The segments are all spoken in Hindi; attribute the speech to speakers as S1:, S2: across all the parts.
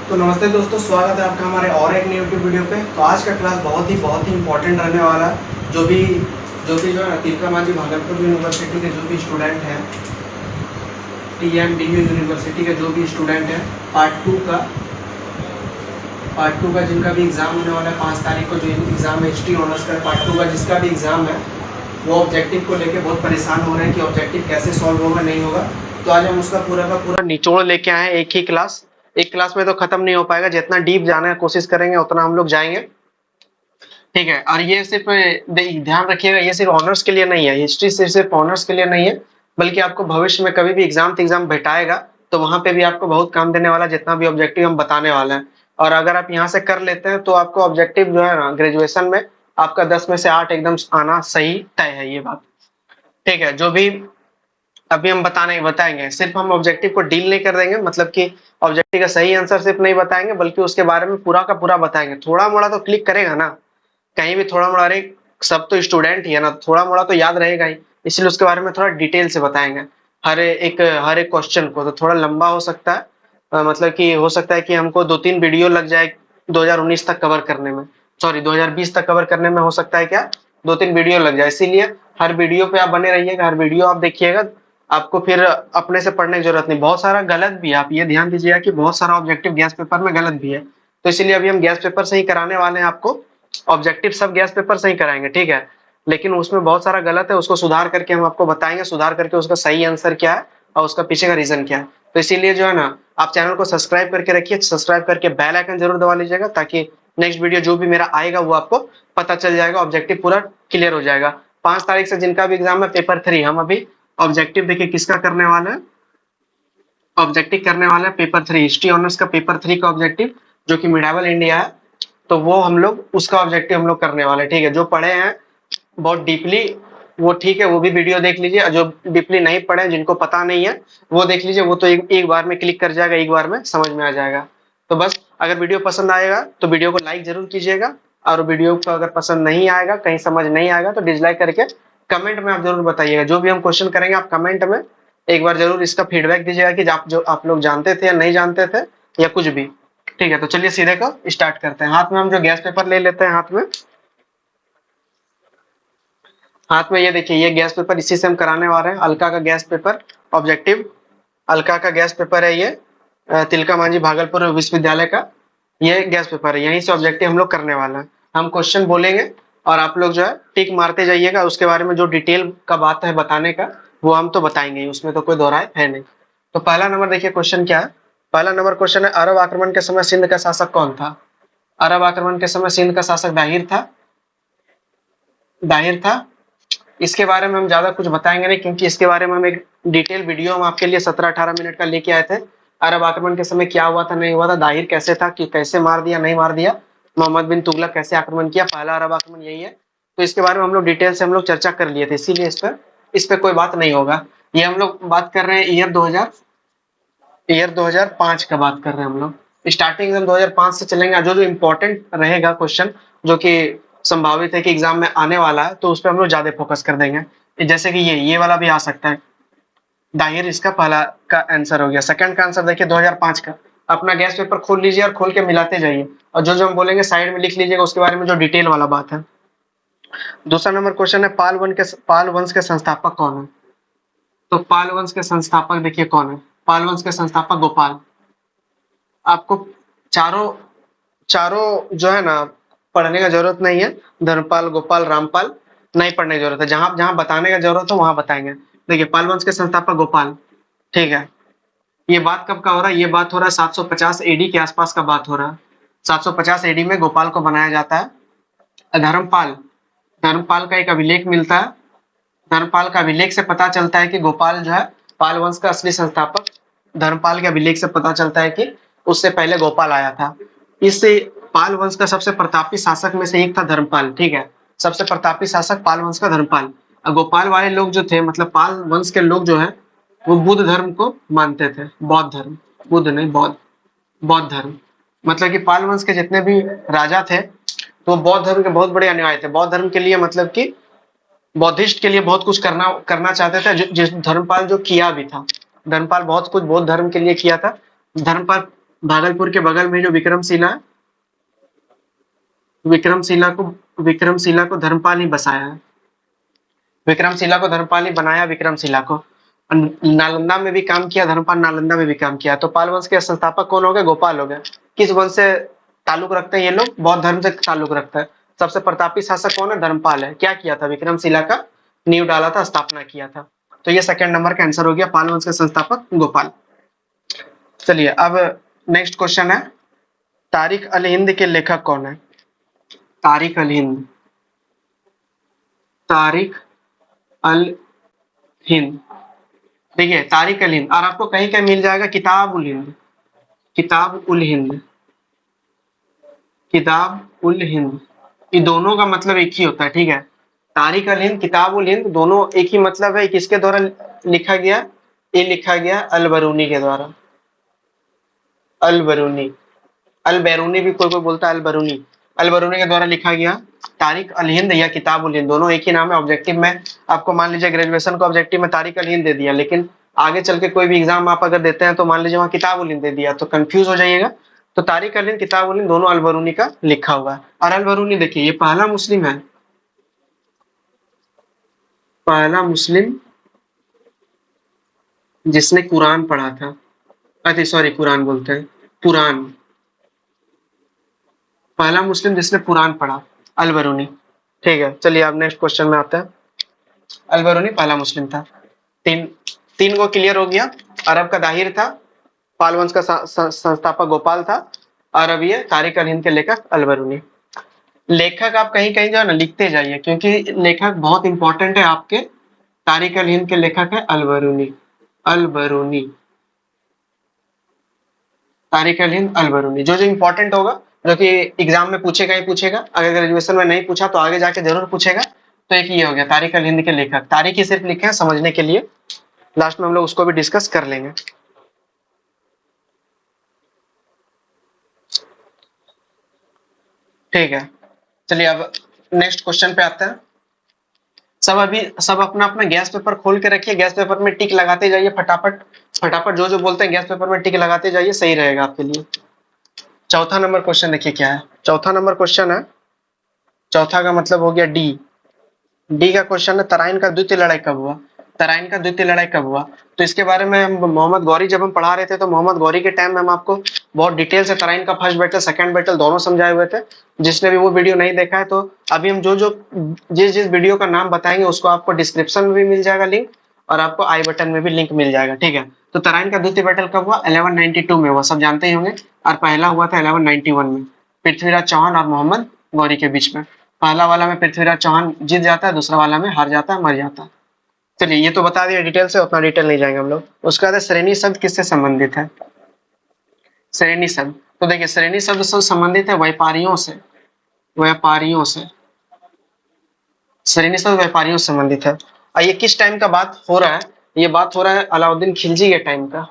S1: तो नमस्ते दोस्तों, स्वागत है आपका हमारे और एक यूट्यूब वीडियो पे। तो आज का क्लास बहुत ही इंपॉर्टेंट रहने वाला है। जो है तिलका मांझी भागलपुर यूनिवर्सिटी के जो भी स्टूडेंट हैं, TMDU यूनिवर्सिटी के जो भी स्टूडेंट हैं, पार्ट टू का जिनका भी एग्ज़ाम होने वाला है 5 तारीख को, जो एग्ज़ाम है हिस्ट्री ऑनर्स का पार्ट 2 का जिसका भी एग्ज़ाम है, वो ऑब्जेक्टिव को लेके बहुत परेशान हो रहे हैं कि ऑब्जेक्टिव कैसे सॉल्व होगा, नहीं होगा। तो आज हम उसका पूरा का पूरा निचोड़ लेके आए हैं। एक क्लास में तो खत्म नहीं हो पाएगा, जितना डीप जाने की कोशिश करेंगे उतना हम लोग जाएंगे, ठीक है। और ये सिर्फ ध्यान रखिएगा, ये सिर्फ ऑनर्स के लिए नहीं है, हिस्ट्री सिर्फ ऑनर्स के लिए नहीं है, बल्कि आपको भविष्य में कभी भी एग्जाम बैठाएगा तो वहां पे भी आपको बहुत काम देने वाला, जितना भी ऑब्जेक्टिव हम बताने वाले हैं। और अगर आप यहाँ से कर लेते हैं तो आपको ऑब्जेक्टिव जो है ना, ग्रेजुएशन में आपका 10 में से 8 एकदम आना सही तय है, ये बात, ठीक है। जो भी अभी हम बताएंगे, सिर्फ हम ऑब्जेक्टिव को डील नहीं कर देंगे, मतलब कि ऑब्जेक्टिव का सही आंसर सिर्फ नहीं बताएंगे, बल्कि उसके बारे में पूरा का पूरा बताएंगे। थोड़ा मोड़ा तो क्लिक करेगा ना, कहीं भी थोड़ा मोड़ा, अरे सब तो स्टूडेंट ही है ना, थोड़ा मोड़ा तो याद रहेगा ही, इसलिए उसके बारे में थोड़ा डिटेल से बताएंगे। हर एक क्वेश्चन को तो थोड़ा लंबा हो सकता है, मतलब कि हो सकता है कि हमको 2-3 वीडियो लग जाए 2019 तक कवर करने में, सॉरी 2020 तक कवर करने में, हो सकता है क्या 2-3 वीडियो लग जाए। इसीलिए हर वीडियो पे आप बने रहिएगा, हर वीडियो आप देखिएगा, आपको फिर अपने से पढ़ने की जरूरत नहीं। बहुत सारा गलत भी है, आप ये ध्यान दीजिएगा कि बहुत सारा ऑब्जेक्टिव गैस पेपर में गलत भी है, तो इसीलिए अभी हम गैस पेपर से ही कराने वाले हैं आपको। ऑब्जेक्टिव सब गैस पेपर से ही कराएंगे, ठीक है, लेकिन उसमें बहुत सारा गलत है, उसको सुधार करके हम आपको बताएंगे, सुधार करके उसका सही आंसर क्या है और उसका पीछे का रीजन क्या है। तो इसीलिए जो है ना, आप चैनल को सब्सक्राइब करके रखिए, सब्सक्राइब करके बेल आइकन जरूर दबा लीजिएगा, ताकि नेक्स्ट वीडियो जो भी मेरा आएगा वो आपको पता चल जाएगा, ऑब्जेक्टिव पूरा क्लियर हो जाएगा। 5 तारीख से जिनका भी एग्जाम है पेपर 3, हम अभी ऑब्जेक्टिव देखिए किसका करने वाला है, ऑब्जेक्टिव करने वाला है पेपर 3, हिस्ट्री ऑनर्स का पेपर 3 का ऑब्जेक्टिव, जो कि मिडावल इंडिया है। तो वो हम लोग उसका ऑब्जेक्टिव हम लोग करने वाले, ठीक है। जो पढ़े हैं बहुत डीपली, वो ठीक है, वो भी वीडियो देख लीजिए, और जो डीपली नहीं पढ़े, जिनको पता नहीं है, वो देख लीजिए, वो तो एक बार में क्लिक कर जाएगा, एक बार में समझ में आ जाएगा। तो बस, अगर वीडियो पसंद आएगा तो वीडियो को लाइक जरूर कीजिएगा, और वीडियो को अगर पसंद नहीं आएगा, कहीं समझ नहीं आएगा, तो डिसलाइक करके कमेंट में आप जरूर बताइएगा। जो भी हम क्वेश्चन करेंगे आप कमेंट में एक बार जरूर इसका फीडबैक दीजिएगा कि आप लोग जानते थे या नहीं जानते थे, या कुछ भी, ठीक है। तो चलिए सीधे का स्टार्ट करते हैं। हाथ में हम जो गैस पेपर ले लेते हैं, हाथ में ये देखिए, ये गैस पेपर, इसी से हम कराने वाले हैं अलका का गैस पेपर ऑब्जेक्टिव। अलका का गैस पेपर है ये, तिलका मांझी भागलपुर विश्वविद्यालय का ये गैस पेपर है, यहीं से ऑब्जेक्टिव हम लोग करने वाले हैं। हम क्वेश्चन बोलेंगे और आप लोग जो है टिक मारते जाइएगा, उसके बारे में जो डिटेल का बात है बताने का, वो हम तो बताएंगे ही, उसमें तो कोई दोहराए है नहीं। तो पहला नंबर देखिए, क्वेश्चन क्या है। पहला नंबर क्वेश्चन है, अरब आक्रमण के समय सिंध का शासक कौन था। अरब आक्रमण के समय सिंध का शासक दाहिर था। इसके बारे में हम ज्यादा कुछ बताएंगे नहीं, क्योंकि इसके बारे में हम एक डिटेल वीडियो हम आपके लिए 17-18 मिनट का लेके आए थे। अरब आक्रमण के समय क्या हुआ था, नहीं हुआ था, दाहिर कैसे था, कि कैसे मार दिया, नहीं मार दिया, मोहम्मद बिन तुगलक कैसे आक्रमण किया, पहला अरब आक्रमण यही है। तो इसके बारे में हम लोग डिटेल से हम लोग चर्चा कर लिए थे, इसीलिए इस पर कोई बात नहीं होगा। ये हम लोग बात कर रहे हैं ईयर 2005 का बात कर रहे हैं हम लोग। स्टार्टिंग हम 2005 से चलेंगे, जो जो इम्पोर्टेंट रहेगा क्वेश्चन, जो कि संभावित है कि एग्जाम में आने वाला है, तो उस पर हम लोग ज्यादा फोकस कर देंगे। जैसे कि ये वाला भी आ सकता है, दाहिर इसका पहला का आंसर हो गया। सेकंड का आंसर देखिए 2005 का। अपना गैस पेपर खोल लीजिए और खोल के मिलाते जाइए, और जो जो हम बोलेंगे साइड में लिख लीजिएगा, उसके बारे में जो डिटेल वाला बात है। दूसरा नंबर क्वेश्चन है, पाल वंश के संस्थापक कौन है। तो पाल वंश के संस्थापक देखिए कौन है, पाल वंश के संस्थापक गोपाल। आपको चारों चारों जो है ना, पढ़ने का जरूरत नहीं है, धर्मपाल, गोपाल, रामपाल नहीं पढ़ने की जरूरत है, जहां जहां बताने का जरूरत है वहां बताएंगे। देखिए, पाल वंश के संस्थापक गोपाल, ठीक है। ये बात कब का हो रहा है, ये बात हो रहा है 750 एडी के आसपास का बात हो रहा है। 750 एडी में गोपाल को बनाया जाता है। धर्मपाल धर्मपाल का एक अभिलेख मिलता है, धर्मपाल का अभिलेख से पता चलता है कि गोपाल जो है पाल वंश का असली संस्थापक, धर्मपाल के अभिलेख से पता चलता है कि उससे पहले गोपाल आया था। इससे पाल वंश का सबसे प्रतापी शासक में से एक था धर्मपाल, ठीक है। सबसे प्रतापी शासक पाल वंश का धर्मपाल। और गोपाल वाले लोग जो थे, मतलब पाल वंश के लोग जो है, वो बुद्ध धर्म को मानते थे, बौद्ध धर्म, बुद्ध नहीं, बौद्ध धर्म। मतलब कि पाल वंश के जितने भी राजा थे, तो बौद्ध धर्म के बहुत बड़े अनुयायी थे। बौद्ध धर्म के लिए, मतलब कि बौद्धिस्ट के लिए बहुत कुछ करना चाहते थे, जिस धर्मपाल जो किया भी था। धर्मपाल बहुत कुछ बौद्ध धर्म के लिए किया था। धर्मपाल भागलपुर के बगल में जो विक्रमशिला है, विक्रमशिला को धर्मपाल ही बसाया है। विक्रमशिला को धर्मपाल ही बनाया, विक्रमशिला को। नालंदा में भी काम किया धर्मपाल, नालंदा में भी काम किया। तो पाल वंश के संस्थापक कौन हो गए? गोपाल हो गए। किस वंश से ताल्लुक रखते हैं ये लोग? बौद्ध धर्म से ताल्लुक रखता है। सबसे प्रतापी शासक कौन है? धर्मपाल है। क्या किया था? विक्रमशिला का नींव डाला था, स्थापना किया था। तो ये सेकंड नंबर का आंसर हो गया, पाल वंश के संस्थापक गोपाल। चलिए अब नेक्स्ट क्वेश्चन है, तारिक अल हिंद के लेखक कौन है? तारिक अल हिंद, तारिक अल हिंद। देखिए तारिक अल हिंद, और आपको कहीं कहीं मिल जाएगा किताब उल हिंद, किताब उल हिंद, किताब उल हिंद। ये दोनों का मतलब एक ही होता है, ठीक है। तारिक अल हिंद, किताब उल हिंद, दोनों एक ही मतलब है। किसके द्वारा लिखा गया? ये लिखा गया अल बरूनी के द्वारा। अल बरूनी, अल बैरूनी भी कोई कोई बोलता है, अल बरूनी। अल बरूनी के द्वारा लिखा गया तारिक अल हिंद या किताब उल हिंद, दोनों एक ही नाम है। ऑब्जेक्टिव में आपको मान लीजिए ग्रेजुएशन का ऑब्जेक्टिव में तारिक अल हिंद दे दिया, लेकिन आगे चल के कोई भी एग्जाम आप अगर देते हैं तो मान लीजिए वहां किताब उल हिंद दे दिया, तो कंफ्यूज हो जाइएगा। तो तारिक अल हिंद, किताब उल हिंद, दोनों अल बरूनी का लिखा हुआ है। और अल बरूनी देखिए, ये पहला मुस्लिम है, पहला मुस्लिम जिसने कुरान पढ़ा था। अरे सॉरी, कुरान बोलते हैं, पुराण। पहला मुस्लिम जिसने कुरान पढ़ा, अल बरूनी। ठीक है, चलिए अब नेक्स्ट क्वेश्चन में आते हैं। अल बरूनी पहला मुस्लिम था। तीन तीन को क्लियर हो गया। अरब का दाहिर था, पाल वंश का संस्थापक गोपाल था, और अब ये तारिक अल हिंद के लेखक अल बरूनी। लेखक आप कहीं कहीं जो है ना लिखते जाइए, क्योंकि लेखक बहुत इंपॉर्टेंट है आपके। तारिक अल हिंद के लेखक है अल बरूनी, अल बरूनी, तारिक अल हिंद अल बरूनी। जो जो इंपॉर्टेंट होगा, जो कि एग्जाम में पूछेगा ही पूछेगा, अगर ग्रेजुएशन में नहीं पूछा तो आगे जाके जरूर पूछेगा। तो एक ये हो गया तारिक अल हिंद के लेखक। तारिक ही सिर्फ लिखे हैं समझने के लिए, लास्ट में हम लोग उसको भी डिस्कस कर लेंगे। ठीक है, चलिए अब नेक्स्ट क्वेश्चन पे आते हैं। सब अपना अपना गैस पेपर खोल के रखिए, गैस पेपर में टिक लगाते जाइए फटाफट फटाफट। जो जो बोलते हैं गैस पेपर में टिक लगाते जाइए, सही रहेगा आपके लिए। चौथा नंबर क्वेश्चन देखिए क्या है। चौथा नंबर क्वेश्चन है, चौथा का मतलब हो गया डी। डी का क्वेश्चन है, तराइन का द्वितीय लड़ाई कब हुआ? तराइन का द्वितीय लड़ाई कब हुआ? तो इसके बारे में मोहम्मद गौरी जब हम पढ़ा रहे थे, तो मोहम्मद गौरी के टाइम में हम आपको बहुत डिटेल से तराइन का फर्स्ट बैटल, सेकंड बैटल दोनों समझाए हुए थे। जिसने भी वो वीडियो नहीं देखा है, तो अभी हम जो जो जिस जिस वीडियो का नाम बताएंगे उसको आपको डिस्क्रिप्शन में भी मिल जाएगा लिंक, और आपको आई बटन में भी लिंक मिल जाएगा। ठीक है, तो तराइन का द्वितीय बैटल कब हुआ? 1192 में हुआ, सब जानते ही होंगे। और पहला हुआ था 1191 में, पृथ्वीराज चौहान और मोहम्मद गौरी के बीच में। पहला वाला में पृथ्वीराज चौहान जीत जाता है, दूसरा वाला में हार जाता है, मर जाता है। चलिए ये तो बता दिया डिटेल से, उतना डिटेल नहीं जाएंगे हम लोग। उसके बाद श्रेणी शब्द किससे संबंधित है? श्रेणी शब्द, तो देखिए श्रेणी शब्द से संबंधित है व्यापारियों से, व्यापारियों से। श्रेणी शब्द व्यापारियों से संबंधित है। और ये किस टाइम का बात हो रहा है? ये बात हो रहा है अलाउद्दीन खिलजी के टाइम का।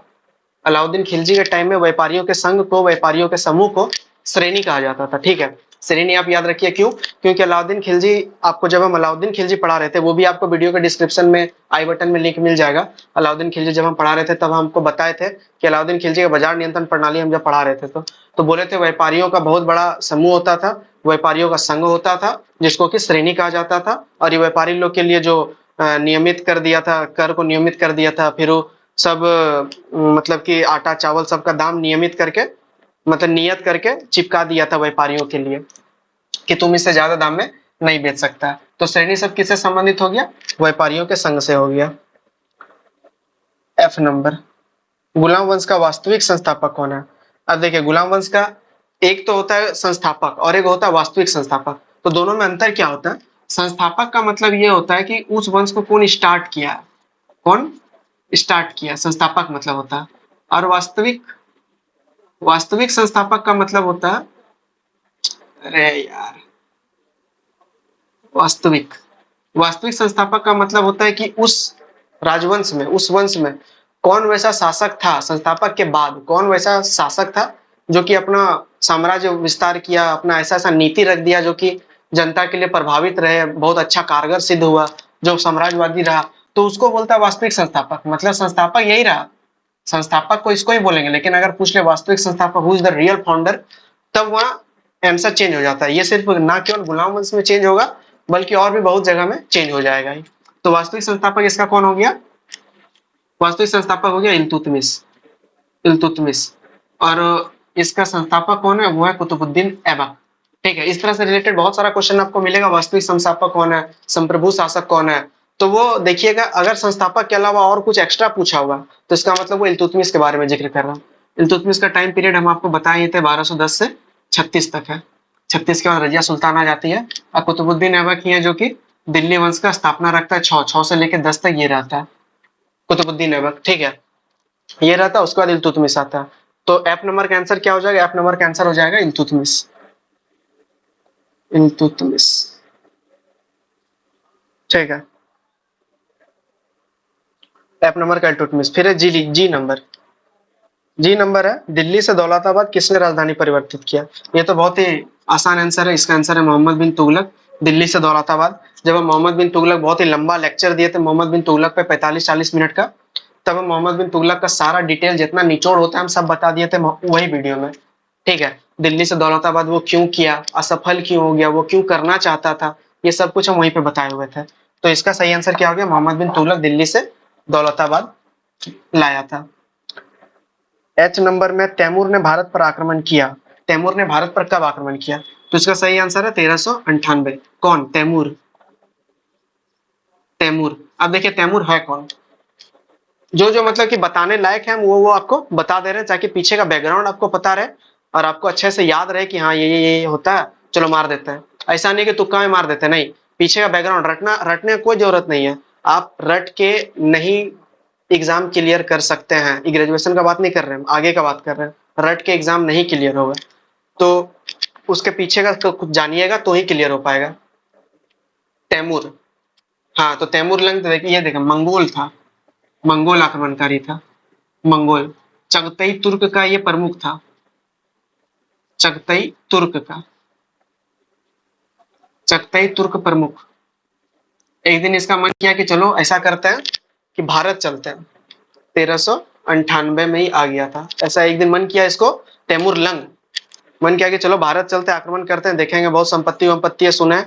S1: अलाउद्दीन खिलजी के टाइम में व्यापारियों के संघ को, व्यापारियों के समूह को श्रेणी कहा जाता था। ठीक है, श्रेणी आप याद रखिए, क्यों? क्योंकि अलाउद्दीन खिलजी, आपको जब हम अलाउद्दीन खिलजी पढ़ा रहे थे, वो भी आपको वीडियो के डिस्क्रिप्शन में आई बटन में लिंक मिल जाएगा। अलाउद्दीन खिलजी जब हम पढ़ा रहे थे, तब हमको बताए थे कि अलाउद्दीन खिलजी का बाजार नियंत्रण प्रणाली हम जब पढ़ा रहे थे, तो बोले थे व्यापारियों का बहुत बड़ा समूह होता था, व्यापारियों का संघ होता था, जिसको कि श्रेणी कहा जाता था। और ये व्यापारी लोग के लिए जो नियमित कर दिया था, कर को नियमित कर दिया था। फिर वो सब मतलब कि आटा चावल सबका दाम नियमित करके, मतलब नियत करके चिपका दिया था व्यापारियों के लिए, कि तुम इससे ज्यादा दाम में नहीं बेच सकता। तो श्रेणी सब किससे संबंधित हो गया? व्यापारियों के संघ से हो गया। एफ नंबर, गुलाम वंश का वास्तविक संस्थापक कौन है? अब देखिए गुलाम वंश का एक तो होता है संस्थापक और एक होता है वास्तविक संस्थापक। तो दोनों में अंतर क्या होता है? संस्थापक का मतलब ये होता है कि उस वंश को कौन स्टार्ट किया, कौन स्टार्ट किया, संस्थापक मतलब होता है। और वास्तविक, वास्तविक संस्थापक का मतलब होता है, अरे यार, वास्तविक, वास्तविक संस्थापक का मतलब होता है कि उस राजवंश में, उस वंश में कौन वैसा शासक था, संस्थापक के बाद कौन वैसा शासक था जो कि अपना साम्राज्य विस्तार किया, अपना ऐसा ऐसा नीति रख दिया जो कि जनता के लिए प्रभावित रहे, बहुत अच्छा कारगर सिद्ध हुआ, जो साम्राज्यवादी रहा, तो उसको बोलता है वास्तविक संस्थापक। मतलब संस्थापक यही रहा संस्थापक को इसको ही बोलेंगे, लेकिन अगर पूछ ले वास्तविक संस्थापक who is the real founder, तब वहां आंसर चेंज हो जाता है। ये सिर्फ ना केवल गुलाम वंश में चेंज होगा, बल्कि और भी बहुत जगह में चेंज हो जाएगा। तो वास्तविक संस्थापक इसका कौन हो गया? वास्तविक संस्थापक हो गया इल्तुतमिश। इल्तुतमिश। और इसका संस्थापक कौन है? वो है कुतुबुद्दीन ऐबक। ठीक है, इस तरह से रिलेटेड बहुत सारा क्वेश्चन आपको मिलेगा। वास्तविक संस्थापक कौन है, संप्रभु शासक कौन है, तो वो देखिएगा। अगर संस्थापक के अलावा और कुछ एक्स्ट्रा पूछा होगा तो इसका मतलब वो इल्तुतमिश के बारे में जिक्र कर रहा है। इल्तुतमिश का टाइम पीरियड हम आपको बताए थे 1210 से 36 तक है। 36 के बाद रजिया सुल्तान आ जाती है। और कुतुबुद्दीन ऐबक ही है जो कि दिल्ली वंश का स्थापना रखता है। 6 से लेकर 10 तक ये रहता है कुतुबुद्दीन ऐबक। ठीक है, ये रहता है। उसके बाद इल्तुतमिश आता है। तो एफ नंबर का आंसर क्या हो जाएगा? एफ नंबर का आंसर हो जाएगा इल्तुतमिश। इल्तुतमिश। ठीक है, एफ नंबर का इल्तुतमिश। फिर है जी नंबर। जी नंबर है दिल्ली से दौलताबाद किसने राजधानी परिवर्तित किया? ये तो बहुत ही आसान आंसर है। इसका आंसर है मोहम्मद बिन तुगलक। दिल्ली से दौलताबाद। जब हम मोहम्मद बिन तुगलक बहुत ही लंबा लेक्चर दिए थे मोहम्मद बिन तुगलक पे 45-40 मिनट का, तब हम मोहम्मद बिन तुगलक का सारा डिटेल जितना निचोड़ होता है हम सब बता दिए थे वही वीडियो में। ठीक है, दिल्ली से दौलताबाद वो क्यों किया, असफल क्यों हो गया, वो क्यों करना चाहता था, ये सब कुछ हम वहीं पे बताए हुए थे। तो इसका सही आंसर क्या हो गया? मोहम्मद बिन तुगलक दिल्ली से दौलताबाद लाया था। एच नंबर में तैमूर ने भारत पर आक्रमण किया। तैमूर ने भारत पर कब आक्रमण किया? तो इसका सही आंसर है 1398। कौन? तैमूर। तैमूर। अब देखिए तैमूर है कौन? जो जो मतलब कि बताने लायक है वो आपको बता दे रहे हैं, ताकि पीछे का बैकग्राउंड आपको पता रहे और आपको अच्छे से याद रहे कि हाँ ये होता है, चलो मार देते हैं। ऐसा नहीं कि तुक्का में मार देते, नहीं, पीछे का बैकग्राउंड रटने की कोई जरूरत नहीं है। आप रट के नहीं एग्जाम क्लियर कर सकते हैं। ग्रेजुएशन का बात नहीं कर रहे हैं, आगे का बात कर रहे हैं। रट के एग्जाम नहीं क्लियर होगा तो उसके पीछे का तो कुछ जानिएगा तो ही क्लियर हो पाएगा। तैमूर। हाँ, तो तैमूर लंग देखिए, ये देखिए मंगोल था, मंगोल आक्रमणकारी था। मंगोल। चगतई तुर्क का ये प्रमुख था। चगतई तुर्क का। चगतई तुर्क प्रमुख। एक दिन इसका मन किया कि चलो ऐसा करते हैं कि भारत चलते हैं। 1398 में ही आ गया था ऐसा एक दिन मन किया इसको। तैमूर लंग मन किया कि चलो भारत चलते हैं, आक्रमण करते हैं, देखेंगे बहुत संपत्ति वंपत्ति है सुने,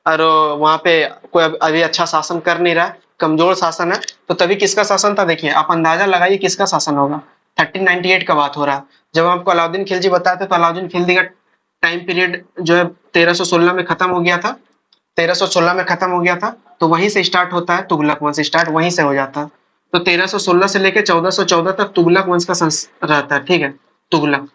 S1: और वहां पे कोई अभी अच्छा शासन कर नहीं रहा, कमजोर शासन है। तो तभी किसका शासन था? देखिए आप अंदाजा लगाइए किसका शासन होगा। 1398 का बात हो रहा है। जब हम आपको अलाउद्दीन खिलजी बताए थे तो अलाउद्दीन खिलजी का टाइम पीरियड जो है 1316 में खत्म हो गया था। 1316 में खत्म हो गया था, तो वहीं से स्टार्ट होता है तुगलक वंश, स्टार्ट वहीं से हो जाता है। तो 1316 से लेकर 1414 तक तुगलक वंश का रहता है। ठीक है, तुगलक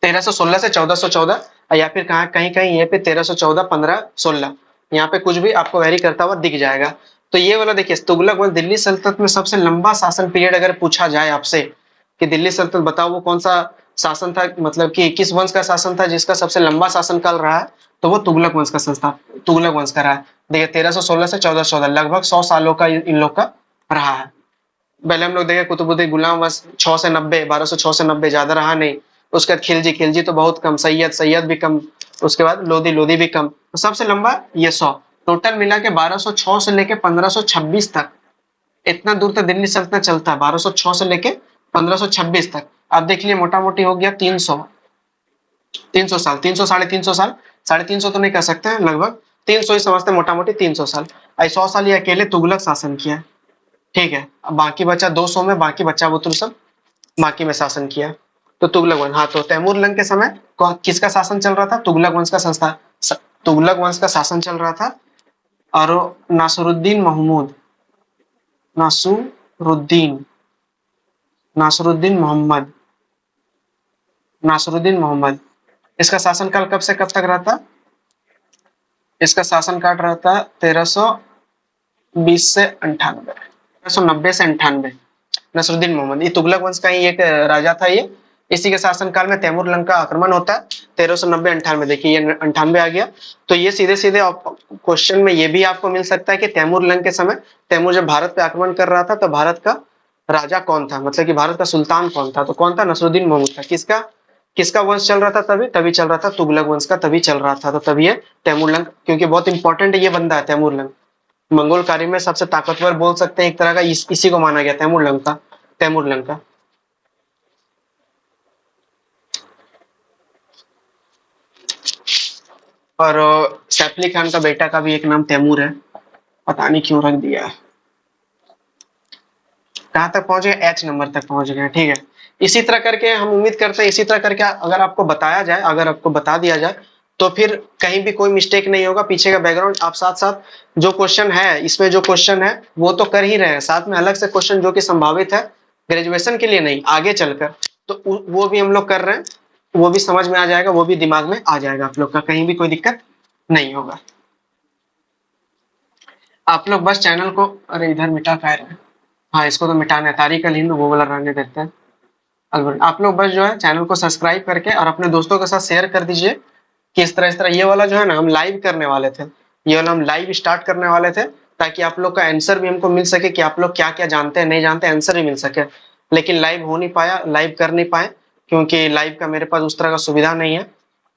S1: 1316 से 1414, या फिर कहा कहीं कहीं ये पे 1314, 15, 16, यहाँ पे कुछ भी आपको वेरी करता हुआ दिख जाएगा। तो ये वाला देखिए तुगलक वंश दिल्ली सल्तनत में सबसे लंबा शासन पीरियड अगर पूछा जाए आपसे कि दिल्ली सल्तनत बताओ वो कौन सा शासन था, मतलब कि किस वंश का शासन था जिसका सबसे लंबा शासन काल रहा है, तो वो तुगलक वंश का संस्था तुगलक वंश का रहा है। देखिए 1316 से 1414 लगभग 100 सालों का इन लोग का रहा है। पहले हम लोग देखे कुतुबुद्दीन गुलाम वंश 6 से 90, 1206 से 90, ज्यादा रहा नहीं। उसके बाद खिलजी, खिलजी तो बहुत कम, सैयद भी कम, उसके बाद लोधी भी कम, तो सबसे लंबा ये 100। टोटल मिला के 1206 से लेके 1526 तक, इतना दूर तक दिल्ली सल्तनत चलता है 1206 से लेके 1526 तक। आप देख लिए मोटा मोटी हो गया 300 साल, 300 साढ़े 300 साल, साढ़े 300 तो नहीं कह सकते हैं, लगभग 300 ही समझते, मोटा मोटी 300 साल। 100 साल ये अकेले तुगलक शासन किया। ठीक है, अब बाकी बचा 200 में, बाकी बच्चा बुतुल सब बाकी में शासन किया। तो तुगलक वंश, हाँ, तो तैमूर लंग के समय किसका शासन चल रहा था? तुगलक वंश का संस्था, तुगलक वंश का शासन चल रहा था। और नासरुद्दीन महमूद, नासरुद्दीन मोहम्मद, इसका शासनकाल कब से कब तक रहता? इसका शासनकाल रहता 1320 से 98, 1390 से 98। नसरुद्दीन मोहम्मद, ये तुगलक वंश का ही एक राजा था। ये इसी के शासनकाल में तैमूर लंग का आक्रमण होता है 1390-98। देखिए ये 98 आ गया। तो ये सीधे सीधे क्वेश्चन में ये भी आपको मिल सकता है कि तैमूर लंग के समय तैमूर जब भारत पे आक्रमण कर रहा था तो भारत का राजा कौन था, मतलब कि भारत का सुल्तान कौन था? तो कौन था? नसरुद्दीन मोहम्मद था। किसका वंश चल रहा था? तभी चल रहा था तुगलक वंश का, तभी चल रहा था। तो तभी ये तैमूर लंग, क्योंकि बहुत इंपॉर्टेंट ये बंदा है तैमूर लंग, मंगोल कार्य में सबसे ताकतवर बोल सकते हैं एक तरह का, इसी को माना गया तैमूर लंग का। तैमूर लंका। और सैफ अली खान का बेटा का भी एक नाम तैमूर है, पता नहीं क्यों रख दिया है। कहाँ तक पहुंच गए? एच नंबर तक पहुंच गए, ठीक है। इसी तरह करके हम उम्मीद करते हैं, इसी तरह करके अगर आपको बताया जाए, अगर आपको बता दिया जाए तो फिर कहीं भी कोई मिस्टेक नहीं होगा। पीछे का बैकग्राउंड आप साथ साथ जो क्वेश्चन है, इसमें जो क्वेश्चन है वो तो कर ही रहे हैं, साथ में अलग से क्वेश्चन जो कि संभावित है ग्रेजुएशन के लिए नहीं, आगे चलकर, तो वो भी हम लोग कर रहे हैं। वो भी समझ में आ जाएगा, वो भी दिमाग में आ जाएगा आप लोग का, कहीं भी कोई दिक्कत नहीं होगा। आप लोग बस चैनल को, अरे इधर मिटा खा रहे हैं, हाँ इसको तो मिटाना है, तारीख अल हिंद वो वाला रहने देते हैं। आप लोग बस जो है चैनल को सब्सक्राइब करके और अपने दोस्तों के साथ शेयर कर दीजिए कि इस तरह ये वाला जो है ना हम लाइव करने वाले थे, ये वाला हम लाइव स्टार्ट करने वाले थे, ताकि आप लोग का आंसर भी हमको मिल सके कि आप लोग क्या क्या जानते हैं, नहीं जानते, आंसर भी मिल सके। लेकिन लाइव हो नहीं पाया, लाइव कर नहीं पाए, क्योंकि लाइव का मेरे पास उस तरह का सुविधा नहीं है,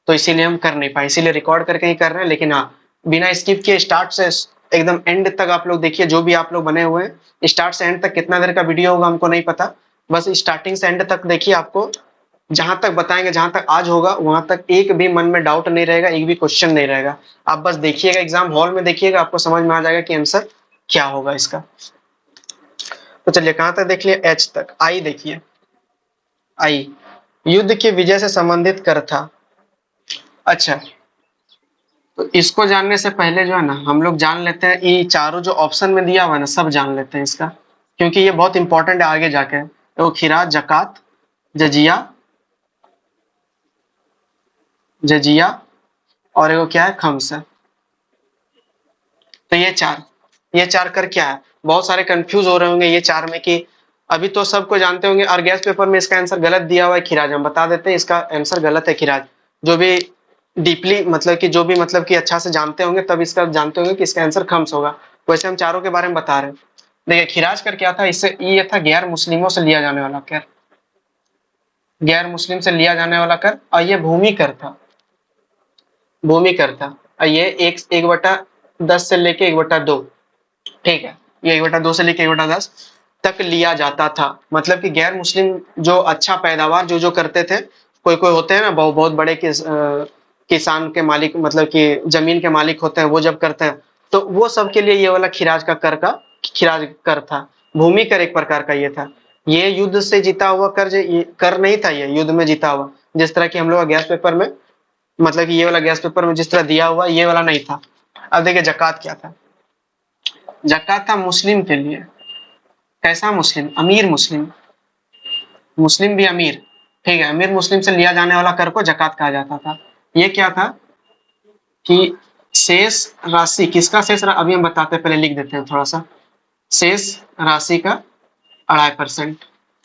S1: तो इसीलिए हम कर नहीं पाए, इसीलिए रिकॉर्ड करके ही कर रहे हैं। लेकिन हाँ, बिना स्किप के स्टार्ट से एकदम एंड तक आप लोग देखिए, जो भी आप लोग बने हुए हैं, स्टार्ट से एंड तक कितना देर का वीडियो होगा हमको नहीं पता, बस स्टार्टिंग से एंड तक देखिए। आपको जहां तक बताएंगे, जहां तक आज होगा, वहां तक एक भी मन में डाउट नहीं रहेगा, एक भी क्वेश्चन नहीं रहेगा। आप बस देखिएगा, एग्जाम हॉल में देखिएगा, आपको समझ में आ जाएगा कि आंसर क्या होगा इसका। तो चलिए कहां तक देख लिया? एच तक। आई देखिए, आई युद्ध की विजय से संबंधित कर था। अच्छा, तो इसको जानने से पहले जो है ना हम लोग जान लेते हैं, ये चारों जो ऑप्शन में दिया हुआ है ना सब जान लेते हैं इसका, क्योंकि ये बहुत इंपॉर्टेंट है आगे जाके। तो खिराज, जकात, जजिया, जजिया और एगो क्या है, खम्स है। तो ये चार कर क्या है? बहुत सारे कंफ्यूज हो रहे होंगे ये चार में कि अभी तो सबको जानते होंगे, और गैस पेपर में इसका आंसर गलत दिया हुआ है खिराज। हम बता देते हैं इसका आंसर गलत है खिराज। जो भी डीपली मतलब कि जो भी मतलब कि अच्छा से जानते होंगे तब इसका जानते होंगे कि इसका आंसर खम्स होगा। वैसे हम चारों के बारे में बता रहे हैं। देखिए खिराज कर क्या था, इससे ये था गैर मुस्लिमों से लिया जाने वाला कर, गैर मुस्लिम से लिया जाने वाला कर, और ये भूमि कर था, भूमि कर था। और ये एक बटा 10 से लेके 1/2, ठीक है, ये 1/2 से लेके 1/10 तक लिया जाता था। मतलब कि गैर मुस्लिम जो अच्छा पैदावार जो जो करते थे, कोई कोई होते हैं ना बहुत बहुत बड़े किसान के मालिक, मतलब कि जमीन के मालिक होते हैं, वो जब करते हैं तो वो सब के लिए ये वाला खिराज का कर का खिराज कर था। भूमि कर एक प्रकार का ये था। ये युद्ध से जीता हुआ कर, ये कर नहीं था, ये युद्ध में जीता हुआ। जिस तरह की हम लोग गैस पेपर में, मतलब कि ये वाला गैस पेपर में जिस तरह दिया हुआ, ये वाला नहीं था। अब देखिए जकात क्या था। जकात था मुस्लिम के लिए। कैसा मुस्लिम? अमीर मुस्लिम, मुस्लिम भी अमीर, ठीक है, अमीर मुस्लिम से लिया जाने वाला कर को जकात कहा जाता था। ये क्या था कि शेष राशि, किसका शेष अभी हम बताते हैं, पहले लिख देते हैं थोड़ा सा। शेष राशि का 2.5%,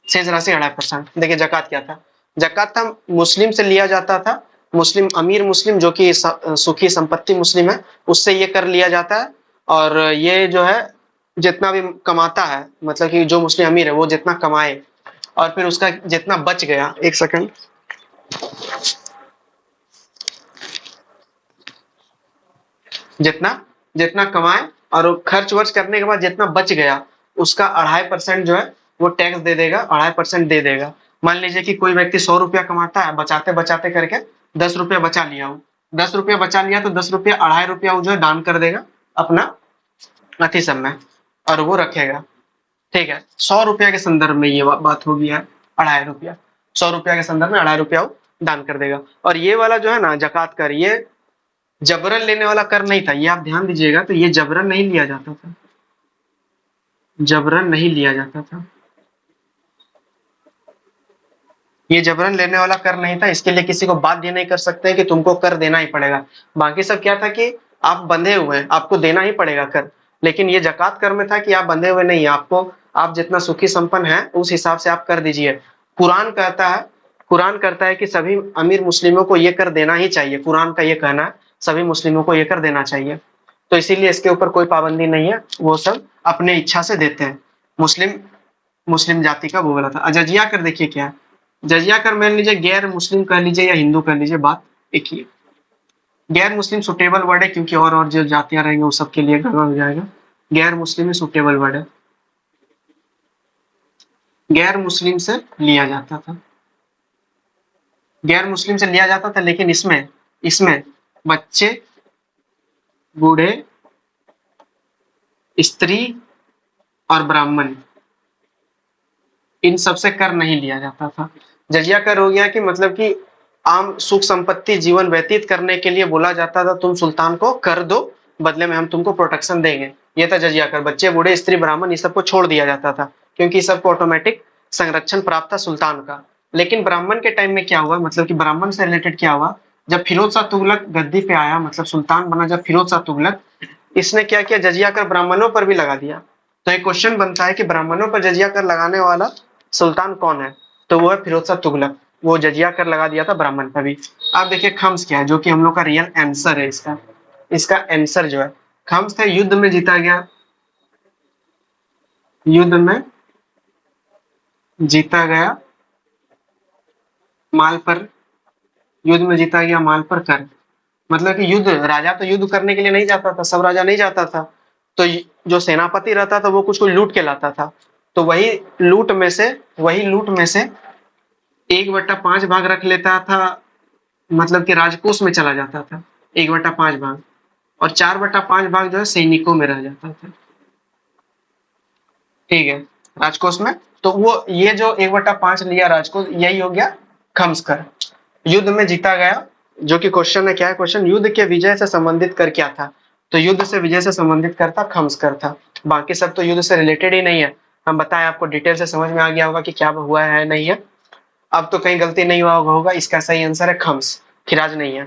S1: शेष राशि 2.5%। देखिए जकात क्या था, जकात था मुस्लिम से लिया जाता था, मुस्लिम अमीर मुस्लिम जो कि सुखी संपत्ति मुस्लिम है, उससे ये कर लिया जाता है। और ये जो है जितना भी कमाता है, मतलब कि जो मुस्लिम अमीर है वो जितना कमाए और फिर उसका जितना बच गया, एक सेकंड, जितना जितना कमाए और खर्च वर्च करने के बाद जितना बच गया, उसका 2.5% जो है वो टैक्स दे देगा, 2.5% दे देगा। मान लीजिए कि कोई व्यक्ति 100 रुपया कमाता है, बचाते बचाते करके 10 रुपया बचा लिया हो, 10 रुपया बचा लिया तो 10 रुपया 2.5 रुपया जो है दान कर देगा अपना अति सब में, और वो रखेगा, ठीक है। 100 रुपया के संदर्भ में ये बात होगी है, 2.5 रुपया, 100 रुपया के संदर्भ में 2.5 रुपया वो दान कर देगा। और ये वाला जो है ना जकात कर, ये जबरन लेने वाला कर नहीं था, ये आप ध्यान दीजिएगा। तो ये जबरन नहीं लिया जाता था, जबरन नहीं लिया जाता था, ये जबरन लेने वाला कर नहीं था। इसके लिए किसी को बाध्य नहीं कर सकते कि तुमको कर देना ही पड़ेगा। बाकी सब क्या था कि आप बंधे हुए हैं, आपको देना ही पड़ेगा कर। लेकिन ये जकात कर में था कि आप बंधे हुए नहीं है, आपको, आप जितना सुखी संपन्न है उस हिसाब से आप कर दीजिए। कुरान कहता है, कुरान कहता है कि सभी अमीर मुस्लिमों को ये कर देना ही चाहिए। कुरान का ये कहना है सभी मुस्लिमों को ये कर देना चाहिए। तो इसीलिए इसके ऊपर कोई पाबंदी नहीं है, वो सब अपने इच्छा से देते हैं। मुस्लिम जाति का वो बोला था। जजिया कर देखिए क्या है, जजिया कर मान लीजिए गैर मुस्लिम कह लीजिए या हिंदू कह लीजिए, बात एक ही है। गैर मुस्लिम सुटेबल वर्ड है, क्योंकि और जो जातियां रहेंगे वो सबके लिए गड़बड़ हो जाएगा। गैर मुस्लिम ही सुटेबल वर्ड है। गैर मुस्लिम से लिया जाता था, गैर मुस्लिम से लिया जाता था, लेकिन इसमें इसमें बच्चे, बूढ़े, स्त्री और ब्राह्मण, इन सबसे कर नहीं लिया जाता था। जजिया कर हो गया कि मतलब कि आम सुख संपत्ति जीवन व्यतीत करने के लिए बोला जाता था, तुम सुल्तान को कर दो, बदले में हम तुमको प्रोटेक्शन देंगे। ये था जजिया कर। बच्चे, बूढ़े, स्त्री, ब्राह्मण, ये सबको छोड़ दिया जाता था, क्योंकि सबको ऑटोमेटिक संरक्षण प्राप्त था सुल्तान का। लेकिन ब्राह्मण के टाइम में क्या हुआ, मतलब कि ब्राह्मण से रिलेटेड क्या हुआ, जब फिरोज शाह तुगलक गद्दी पे आया, मतलब सुल्तान बना जब फिरोज शाह तुगलक, इसने क्या किया, जजिया कर ब्राह्मणों पर भी लगा दिया। तो एक क्वेश्चन बनता है कि ब्राह्मणों पर जजिया कर लगाने वाला सुल्तान कौन है, तो वो है फिरोज शाह तुगलक। वो जजिया कर लगा दिया था ब्राह्मण पर भी। आप देखिए खम्स क्या है, जो कि हम लोग का रियल आंसर है इसका। इसका आंसर जो है खम्स था, युद्ध में जीता गया, युद्ध में जीता गया माल पर, युद्ध में जीता गया माल पर कर। मतलब कि युद्ध, राजा तो युद्ध करने के लिए नहीं जाता था, सब राजा नहीं जाता था, तो जो सेनापति रहता था वो कुछ कुछ लूट के लाता था। तो वही लूट में से 1/5 भाग रख लेता था, मतलब कि राजकोष में चला जाता था 1/5 भाग, और 4/5 भाग जो है सैनिकों में रह जाता था। ठीक है, राजकोष में। तो वो ये जो 1/5 लिया राजकोष, यही हो गया खम्सकर। युद्ध में जीता गया, जो कि क्वेश्चन है, क्या है क्वेश्चन, युद्ध के विजय से संबंधित कर क्या था, तो युद्ध से विजय से संबंधित कर था खम्सकर था। बाकी सब तो युद्ध से रिलेटेड ही नहीं है। हम बताएं आपको, डिटेल से समझ में आ गया होगा कि क्या हुआ है नहीं है। अब तो कहीं गलती नहीं हुआ होगा, इसका सही आंसर है खम्स, खिराज नहीं है।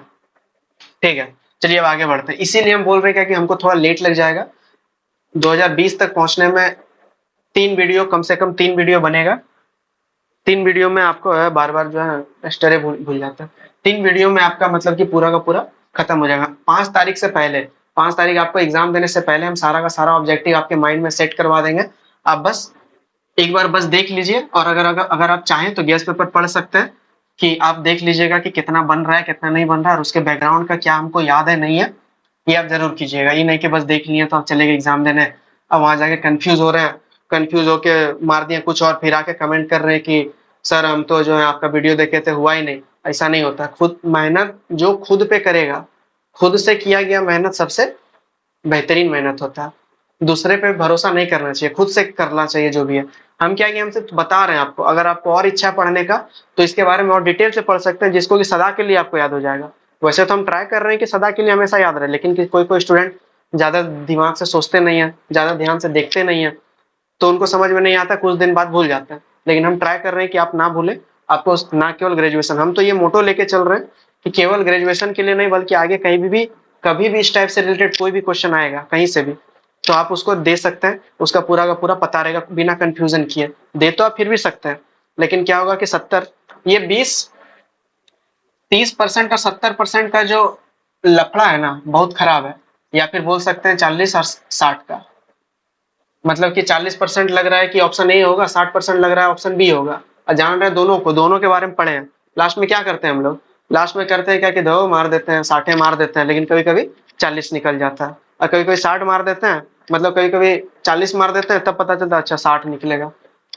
S1: ठीक है, चलिए अब आगे बढ़ते हैं। इसीलिए हम बोल रहे हैं कि हमको थोड़ा लेट लग जाएगा 2020 तक पहुंचने में। 3 वीडियो, कम से कम 3 वीडियो बनेगा। 3 वीडियो में आपको बार बार जो है स्टोरी भूल जाता है। 3 वीडियो में आपका मतलब कि पूरा का पूरा खत्म हो जाएगा। 5 तारीख से पहले, 5 तारीख आपको एग्जाम देने से पहले हम सारा का सारा ऑब्जेक्टिव आपके माइंड में सेट करवा देंगे। आप बस एक बार बस देख लीजिए, और अगर आप चाहें तो गेस पेपर पढ़ सकते हैं, कि आप देख लीजिएगा कि कितना बन रहा है कितना नहीं बन रहा है, और उसके बैकग्राउंड का क्या हमको याद है नहीं है, ये आप जरूर कीजिएगा। ये नहीं कि बस देख लिए तो आप चले गए एग्जाम देने, अब वहां जाके कंफ्यूज हो रहे हैं, कंफ्यूज होके मार दिए कुछ और, फिर आके कमेंट कर रहे हैं कि सर हम तो जो है आपका वीडियो देखे थे, हुआ ही नहीं। ऐसा नहीं होता। खुद मेहनत जो खुद पे करेगा, खुद से किया गया मेहनत सबसे बेहतरीन मेहनत होता है। दूसरे पे भरोसा नहीं करना चाहिए, खुद से करना चाहिए जो भी है। हम क्या है कि हमसे बता रहे हैं आपको, अगर आपको और इच्छा है पढ़ने का तो इसके बारे में और डिटेल से पढ़ सकते हैं, जिसको कि सदा के लिए आपको याद हो जाएगा। वैसे तो हम ट्राई कर रहे हैं कि सदा के लिए हमेशा याद रहे, लेकिन कोई कोई स्टूडेंट ज्यादा दिमाग से सोचते नहीं है, ज्यादा ध्यान से देखते नहीं है, तो उनको समझ में नहीं आता, कुछ दिन बाद भूल जाते हैं। लेकिन हम ट्राई कर रहे हैं कि आप ना भूलें। आपको ना केवल ग्रेजुएशन, हम तो ये मोटो लेके चल रहे हैं कि केवल ग्रेजुएशन के लिए नहीं, बल्कि आगे कहीं भी कभी भी इस टाइप से रिलेटेड कोई भी क्वेश्चन आएगा कहीं से भी, तो आप उसको दे सकते हैं, उसका पूरा का पूरा पता रहेगा बिना कंफ्यूजन किए। दे तो आप फिर भी सकते हैं, लेकिन क्या होगा कि 70, ये 30% और 70% का जो लफड़ा है ना, बहुत खराब है। या फिर बोल सकते हैं 40 और 60 का, मतलब कि 40% लग रहा है कि ऑप्शन ए होगा, 60% लग रहा है ऑप्शन बी होगा, और जान रहे हैं दोनों को, दोनों के बारे में पढ़े हैं। लास्ट में क्या करते हैं हम लोग, लास्ट में करते हैं क्या कि दो मार देते हैं, 60 मार देते हैं, लेकिन कभी कभी 40 निकल जाता है, और कभी कभी 60 मार देते हैं, मतलब कभी कभी 40 मार देते हैं, तब पता चलता है अच्छा 60 निकलेगा।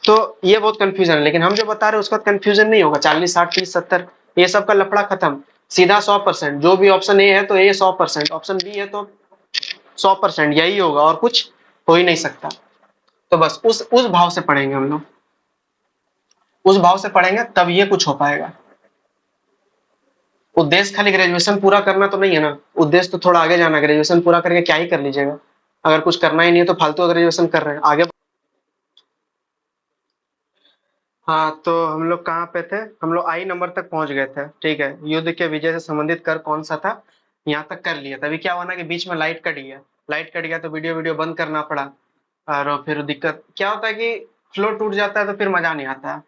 S1: तो ये बहुत कंफ्यूजन है, लेकिन हम जो बता रहे हैं उसका कंफ्यूजन नहीं होगा। 40, 60, 30, 70, ये सब का लफड़ा खत्म, सीधा 100%। जो भी ऑप्शन ए है तो ए 100%, ऑप्शन बी है तो 100%, यही होगा, और कुछ हो ही नहीं सकता। तो बस उस भाव से पढ़ेंगे हम लोग, उस भाव से पढ़ेंगे तब ये कुछ हो पाएगा। उद्देश्य खाली ग्रेजुएशन पूरा करना तो नहीं है ना, उद्देश्य तो थोड़ा आगे जाना। ग्रेजुएशन पूरा करके क्या ही कर लीजिएगा, अगर कुछ करना ही नहीं है तो फालतू ग्रेजुएशन कर रहे हैं आगे। हाँ, तो हम लोग कहाँ पे थे, हम लोग आई नंबर तक पहुंच गए थे। ठीक है, युद्ध के विजय से संबंधित कर कौन सा था, यहाँ तक कर लिया था। अभी क्या हुआ ना कि बीच में लाइट कट गया, लाइट कट गया तो वीडियो वीडियो बंद करना पड़ा, और फिर दिक्कत क्या होता है कि फ्लो टूट जाता है तो फिर मजा नहीं आता है।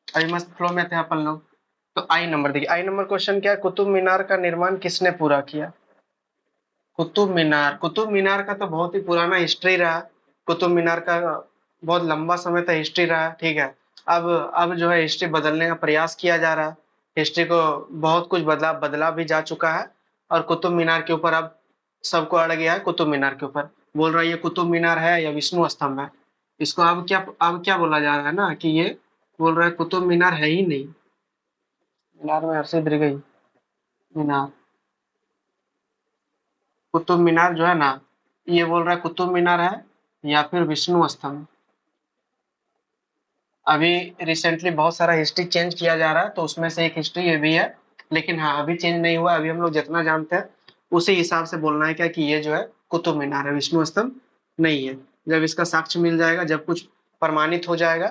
S1: अभी मस्त फ्लो में थे अपन लोग। तो आई नंबर देखिए, आई नंबर क्वेश्चन क्या है, कुतुब मीनार का निर्माण किसने पूरा किया। कुतुब मीनार, कुतुब मीनार का तो बहुत ही पुराना हिस्ट्री रहा। कुतुब मीनार का बहुत लंबा समय तक हिस्ट्री रहा। ठीक है, अब जो है हिस्ट्री बदलने का प्रयास किया जा रहा है। हिस्ट्री को बहुत कुछ बदला बदला भी जा चुका है, और कुतुब मीनार के ऊपर अब सबको अड़ गया है। कुतुब मीनार के ऊपर बोल रहा है ये कुतुब मीनार है या विष्णु स्तंभ है, इसको अब क्या बोला जा रहा है ना कि ये बोल रहा है कुतुब मीनार है ही नहीं। मीनार में हर्षित रह गई। मीनार, कुतुब मीनार जो है ना, ये बोल रहा है कुतुब मीनार है या फिर विष्णु स्तंभ। अभी रिसेंटली बहुत सारा हिस्ट्री चेंज किया जा रहा है, तो उसमें से एक हिस्ट्री ये भी है। लेकिन हाँ, अभी चेंज नहीं हुआ। अभी हम लोग जितना जानते हैं उसी हिसाब से बोलना है क्या कि ये जो है कुतुब मीनार है, विष्णु स्तंभ नहीं है। जब इसका साक्ष्य मिल जाएगा, जब कुछ प्रमाणित हो जाएगा,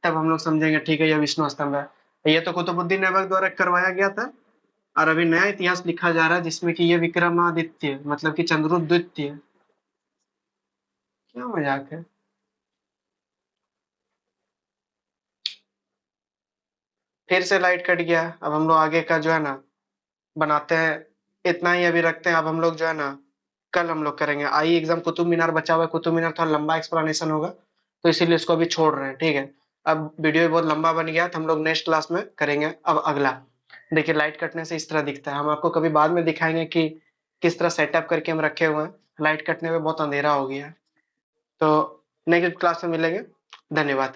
S1: तब हम लोग समझेंगे ठीक है ये विष्णु स्तंभ है। ये तो कुतुबुद्दीन ऐबक द्वारा करवाया गया था, और अभी नया इतिहास लिखा जा रहा है जिसमें कि ये विक्रमादित्य मतलब कि चंद्रगुप्त द्वितीय। क्या मजाक है। फिर से लाइट कट गया। अब हम लोग आगे का जो है ना बनाते हैं। इतना ही अभी रखते हैं। अब हम लोग जो है ना कल हम लोग करेंगे। आई एग्जाम कुतुब मीनार बचा हुआ है। कुतुब मीनार थोड़ा लंबा एक्सप्लेनेशन होगा, तो इसीलिए इसको अभी छोड़ रहे हैं, ठीक है। अब वीडियो बहुत लंबा बन गया, तो हम लोग नेक्स्ट क्लास में करेंगे अब अगला। देखिए लाइट कटने से इस तरह दिखता है। हम आपको कभी बाद में दिखाएंगे कि किस तरह सेटअप करके हम रखे हुए हैं। लाइट कटने में बहुत अंधेरा हो गया है। तो नेक्स्ट क्लास में मिलेंगे। धन्यवाद।